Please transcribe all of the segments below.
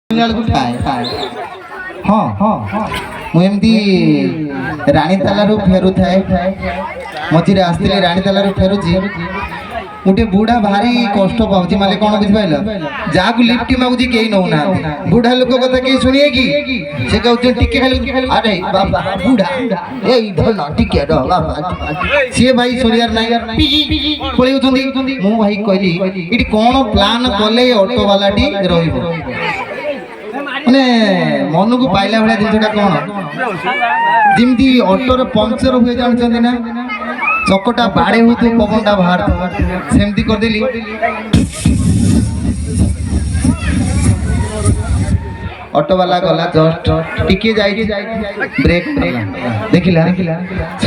हाँ हाँ मुझे रानीतालू फेरु थाए मझे आसती रानीतालू फेरुची गोटे बुढ़ा भारी कष्ट पाऊँ माले कौन बुझिपाल जहाँ को लिफ्ट मागुची कहीं नौ ना बुढ़ा लोक कथा कहीं शुणिए कि से कहते टिके अरे बाबा बुढ़ा ए धन टिके सी भाई शुणियार ना पलि मु भाई कहली ये कौन प्लान कले ऑटो वाला टी माने मन को पाइला भाया जिनटा कौन जमी ऑटोर पंक्चर हुए जानते ना चकटा बाड़े हो तो पवनटा बाहर सेमती करदेली ऑटो वाला गला जस्ट टिके जाई ब्रेक देखिला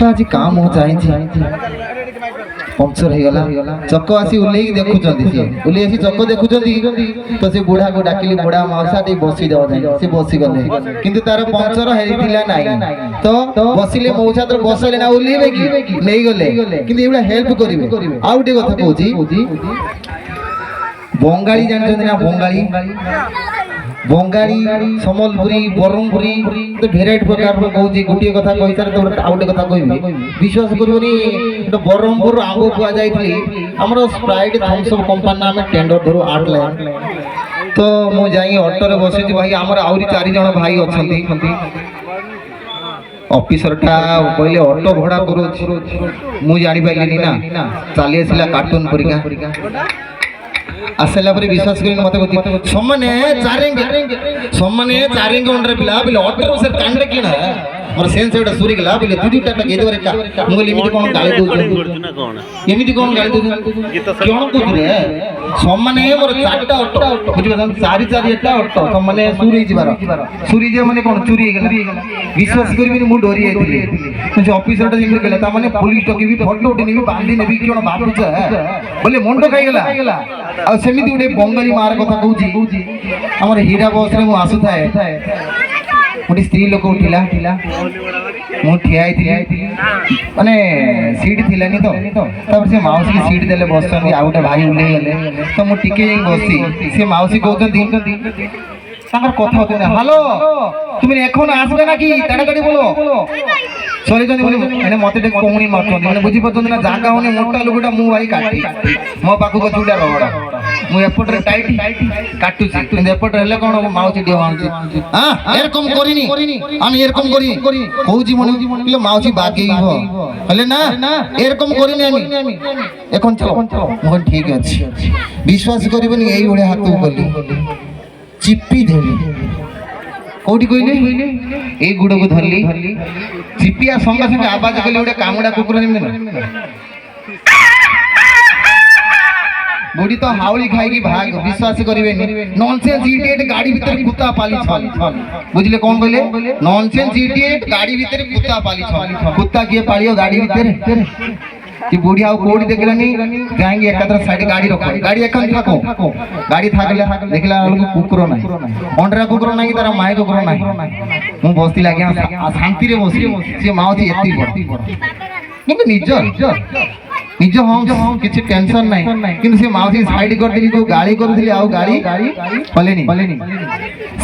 आज काम हो जाई पंक्चर हो गला चक आसी उल्ले देखुं उल्ले आसी चक देखुं तो से बुढ़ा को डाकिली बुढ़ा मौसा टे बसी जाओ से बसी गले किंतु तार पंक्चर हेरिथिला नाही तो बसिले मौसा तो बसले ना उल्लेबे कि नहीं गले किंतु एबडा हेल्प करिवे आ उटे कथा कहूची बंगाली जानछन ना बंगाली समलपुरी बरहमपुरी तो भेराइट प्रकार कहूँ गोटे कथा कही सारे तो आउटे कथा कहबी विश्वास करबनी तो बरहमपुर आंबो पुआ जाइतली हमरो स्प्राइट थम्स अप कंपनी में टेंडर धरो 8 लाख तो मु जाई ऑटो रे बसिची भाई हमर आउरी 4 जण भाई अछंती ऑफिसर टा कहले ऑटो भड़ा करू मु जानि पाइलिनी ना चली आसिला कार्टून परिका आसला पर विश्वास करें मत कहती सम्माने चारेंगे उन्नरे पिला बिले ऑटो से कांडे की ना मोर सेंस एटा सूरी गला बिले दुदी टाटा गेदे रे का मु लिमिट कोन गाली दउ एमिति कोन गाली दउ कोन को रे सम्माने मोर चारटा ऑटो बुझि बसन चारि एटा ऑटो सम्माने सूरी जिबार सूरी जे माने कोन चोरी गेला विश्वास करबिनी मु डोरी आइतिले जो ऑफिसर टा जिंगर गेला ता माने पुलिस टकी भी फोटो उठी नेबी बांधी नेबी कोन बापुच बोले मुंडो खाई गेला आ सेमिति उडे बंगाली मार कथा कहूची हमर हीरा बस रे मु आसु थाए गोटे स्त्री लोक उठिला मु ठिया माने सीट थिलानी तो से माउसी की सीट देले बसछन आ गोटे भाई उल्ले गले तो मु टिके बसी से माउसी कहउछन तांकर कथा होते ना हेलो तुम एखन आसबे ना कि ताड़ाताड़ी बोलो सॉरी जने बोले एने मते टे कोणी मारछन माने बुझी पछन ना जागा होने मोटा लोगटा मु भाई काटी मो पाखु को चुडा रगड़ा मु एपट रे टाइट काटुची किंतु एपट हेले कोन माउसी डियो आंची हां एरकम करिनी आमी एरकम करी कहूची मने किलो माउसी बागेइबो हले ना एरकम करिनी आमी एखन चलो मु ठीक अछि विश्वास करिबनी एई ओळे हाथ गली चिप्पी धरली कौटी कहले ए गुड़ को धरली चिपिया संगे संगे आवाज कले गोटे कामुड़ा कुकुर बुढ़ी तो हावली खाई भाग विश्वास करेंगे नॉनसेंस इडियट गाड़ी भीतर कुत्ता पाली बुझले कौन कहले नॉनसेंस इडियट गाड़ी भीतर कुत्ता पाली कुत्ता किए पालियो गाड़ी भीतर कि बुढ़िया कोड़ी देखलानी जाएंगे एकादर साइड गाड़ी रखो गाड़ी एकन थाको गाड़ी थाकले देखला कुकुर नाही अंडरा कुकुर नाही तारा माय कुकुर नाही मु बसती लागे शांति रे बसी से माउची एत्ती बड़ किंतु निज हम किछि टेंशन नाही किंतु से माउची साइड कर देली जो गाड़ी करथिली आ गाड़ी पलेनी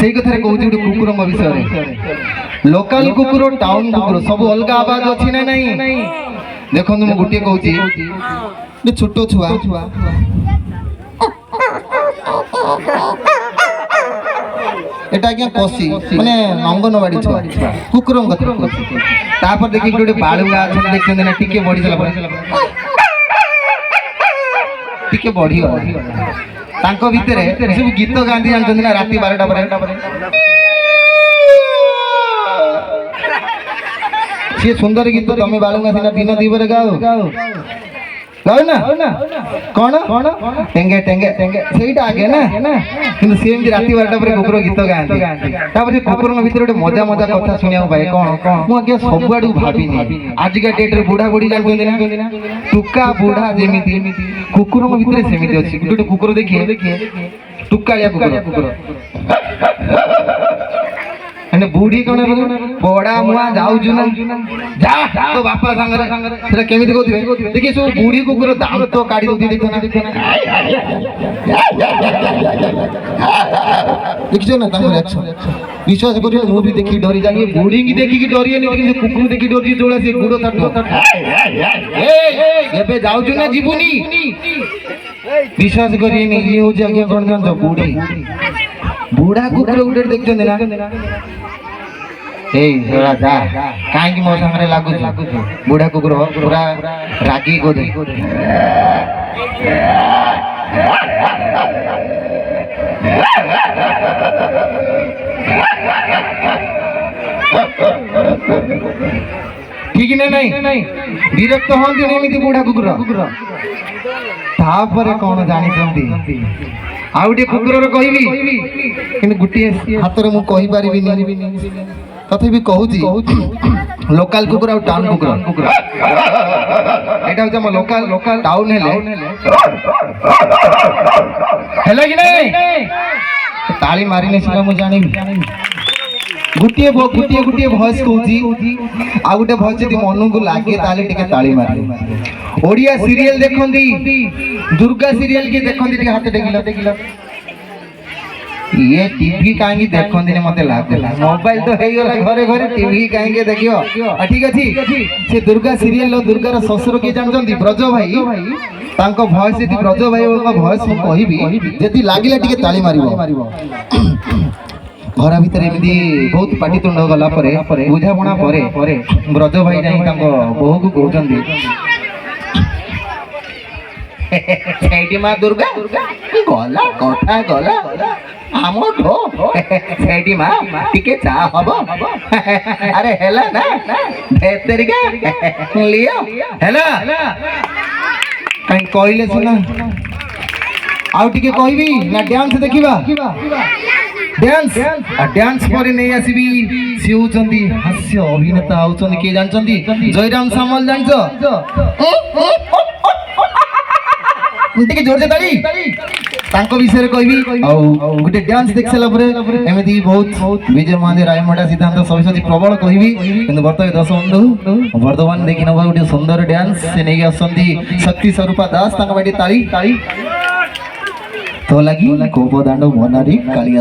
सेही कथा रे कहूची कुकुर विषय रे लोकल कुकुर टाउन कुकुर सब अलग आवाज अछि ना नहीं देखो तुम गोटे कहूँ छोट छुआ एटा क्या कसी माने अंगनवाड़ी छुआ कुकुर तापर देखि गोटे बालुगा अच्छा देखते ना टिके बढ़ी चला टिके बढ़ी तांको भितरे सब गीत गांधी जानते ना राति 12टा पर सी सुंदर गीत तमें बालुगा सीना दिन दीवर गाओ गाओ ना कौन टेंगे टेंगे टेंगे सेटा आगे ना किंतु सेम जे राति 12टा पर कुकुर गीत गांती तापर से कुकुर भीतर गोटे मजा मजा कथा सुनिया पाए कौन मु आगे सब आडू भाबिनी आज का डेट रे बुढ़ा बुढ़ी जानते ना टुका बुढ़ा जेमिति कुकुर भीतर सेमिति अछि गोटे कुकुर देखिए टुकालिया कुकुर ବୁଢୀ କଣ ବଡା ମୁଆ ଯାଉଛୁ ନା ଯା ତୋ ବାପା ସାଙ୍ଗରେ ସେଟା କେମିତି କହୁଥିବେ ଦେଖି ସବୁ ବୁଢୀ କୁକୁର ଦାନ୍ତ କାଢି ଦଉଛି ଦେଖିଛ ନା ଦେଖିଛ ନା ତାଙ୍କର ଆକ୍ସନ ବିଶ୍ୱାସ କରିବ ମୁଁ ବି ଦେଖିକି ଡରି ଯାଏ ବୁଢୀକି ଦେଖିକି ଡରିଏନି କିନ୍ତୁ କୁକୁର ଦେଖି ଡରି ଯୋଉଟା ସେ ଗୁଡ ଏବେ ଯାଉଛୁ ନା ଯିବୁନି ବିଶ୍ୱାସ କରିଏନି ଇଏ ହଉଛି ଆଜ୍ଞା କଣ ଜାଣିଛ ବୁଢୀ ବୁଢା କୁକୁର ଗୋଟେ ଦେଖିଛନ୍ତି ନା ଏଇ ଯା କାହିଁକି ମୋ ସାଙ୍ଗରେ ଲାଗୁଛି ବୁଢା କୁକୁର ପୁରା ରାଗି କୋଧେ ठीक ना नहीं विरक्त हंती एमती बुढ़ा कुकुर तापर कौन जानी आ गोटे कुकुर कहबी कि गोटे हाथ में मुझे कहीपरि तथापि कहूँ लोकल कुकुर और टाउन कुकुर यहाँ हूँ लोकल टाउन है कि नहीं ताली मारिने सीना मुझे जानी गोटे गोटे भॉइस कहूँ आ गोटे भॉइस जब मन को लगे ताली मारे ओडिया सीरियल देखती दुर्गा सीरियल की देखती हाथ टेकिल ये टीवी कहीं देखती मत लगला मोबाइल तो गला घरे घरे टीवी कहीं देखियो ठीक अच्छे से दुर्गा सीरियल दुर्गार ससुर किए जानते ब्रज भाई भॉइस जी ब्रज भाई भॉइस मुझे कहबी लगे टे ताली मार घर भितर एमती बहुत पाटितुंड गला बुझापणा ब्रज भाई जाई बहु को कहते माँ दुर्गा गला कथा गला आम ठोटी माँ टिके चा हम अरे हेला ना भेतरिका लियो हेला कहीं कहले सुना आउ टिके कहबी ना डांस देखिबा डांस डांस पर नहीं आसबी सी होचंदी हास्य अभिनेता होचंदी के जानचंदी जयराम सामल जानछ टिके जोर से ताली तांको विषय रे कहबी आ गोटे डांस देख साला परे एमिति बहुत विजय महांती रायमडा सिद्धांत सविशती प्रबल कहबी किंतु वर्तमान दस बंधु वर्तमान देखि नबा गोटे सुंदर डांस से नहीं आसंदी शक्ति स्वरूपा दास तांको बाटी ताली तो लगी कोपदांड मोनारी कालिया